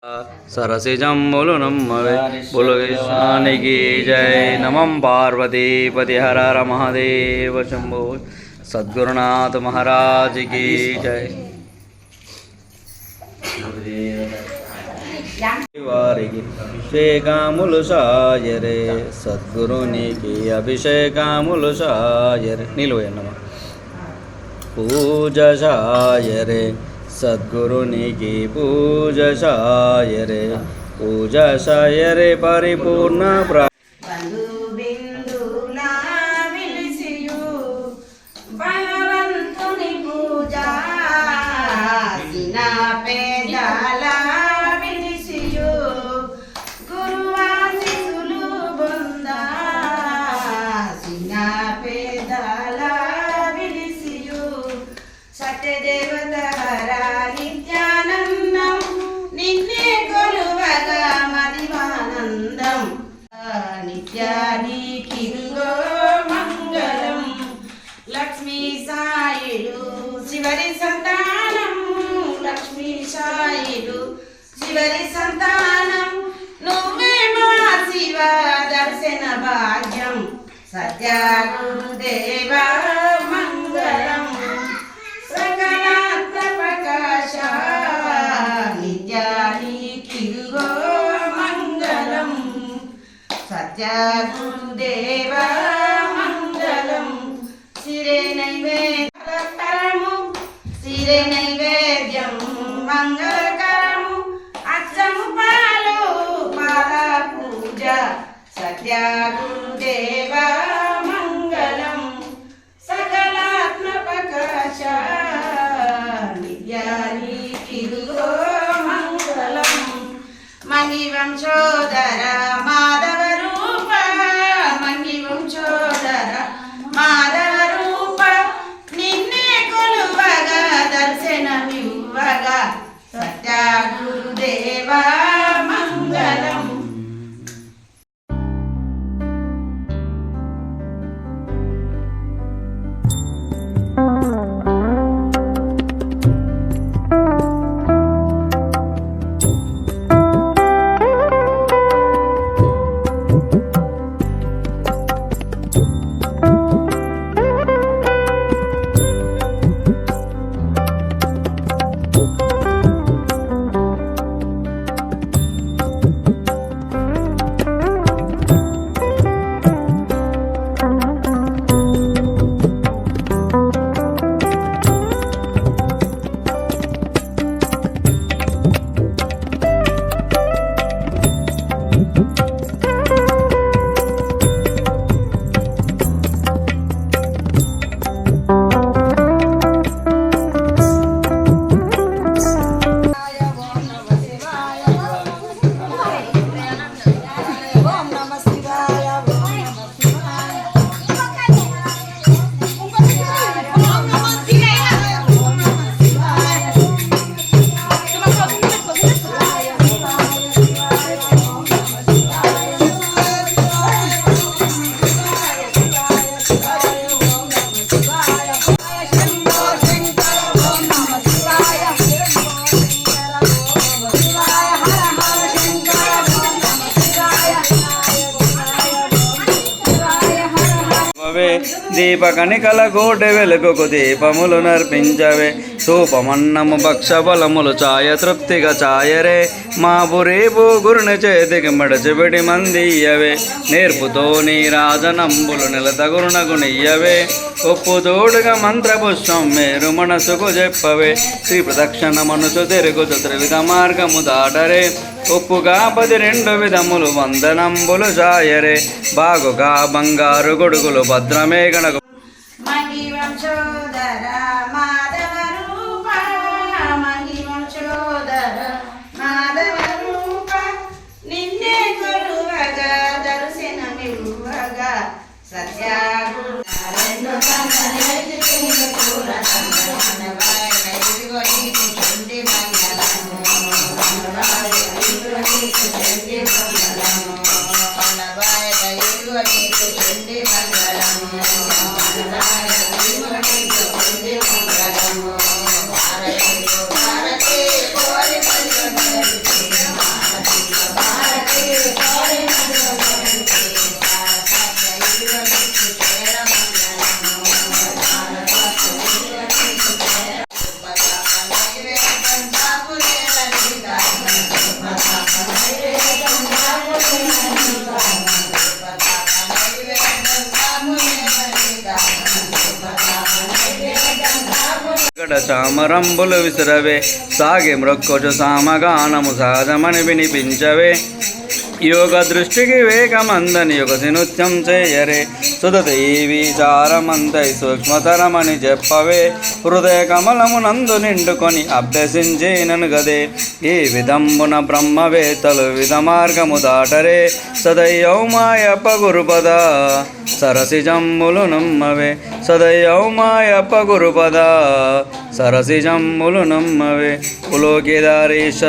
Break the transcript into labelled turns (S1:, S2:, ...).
S1: सरसिजम्बुलु नम्मवे बोलो कृष्ण की जय। नमः पार्वतीपति हर हर महादेव शंभो। सद्गुरुनाथ महाराज की जय। వారికి అభిషేకములు సాయరే సద్గురునికి అభిషేకములు సాయరే నిలువయన్నమా పూజ సాయరే సద్గురునికి పూజ సాయరే పూజ సాయరే పరిపూర్ణ
S2: చివరి సంతానం నువ్వే మా శివ దర్శన భాగ్యం సత్యగురుదేవ మంగళం సకలాత్మ ప్రకాశ నిత్యానికిరుగో మంగళం సత్యగురుదేవ మంగళం శిరే నైవేద్యము శిరే నైవేద్యం మంగళకరము అచ్చము పాలు పాల పూజ సత్యగురుదేవ మంగళం సకలాత్మ ప్రకాశ నిత్యానికిరుగో మంగళం మంగి వంశోదర మాధవ రూప మంగి వంశోదర మాధవ రూప నిన్నే కొలువగా దర్శనమివ్వగా సత్యగురుదేవ మంగళం.
S1: దీపకనికల కోటె వెలుగుకు దీపములు నర్పించవే సూపమన్నము భక్ష బలములు ఛాయ తృప్తిగా ఛాయరే మా బురేపు గురుని చేతికి మడచిబెడి మందియ్యవే నేర్పుతో నీ రాజనంబులు నిలతగురునకు నియ్యవే ఒప్పు తోడుగా మంత్రపుష్పం మేరు మనసుకు చెప్పవే శ్రీ ప్రదక్షిణ మనుసు తిరుగుచు త్రివిధ మార్గము దాటరే ఒప్పుగా 12 విధములు వందనంబులు సాయరే బాగుగా బంగారు గొడుగులు భద్రమే గణకు
S2: మంగి వంశోదర మాధవ రూప మంగి వంశోదర మాధవ రూప నిన్నే కొలువగా దర్శనమివ్వగా సత్యగురు
S1: చామరంబులు విసురవే సాగి మృక్కొచు సామగానము సహజమని వినిపించవే యోగ దృష్టికి వేగమందని యుగసి నృత్యం చేయరే సుధత ఈ విచారమంతై సూక్ష్మతరమని చెప్పవే హృదయ కమలమునందు నిండుకొని అభ్యసించేనను గదే ఈ విధంబున బ్రహ్మవేత్తలు విధ మార్గము దాటరే సదయ్యౌ మాయప్ప గురుపద సరసిజమ్ములు నమ్మవే సదయ్యౌ మాయప్ప గురుపద సరసిజమ్ములు నమ్మవే పులోకిదారీశ్వర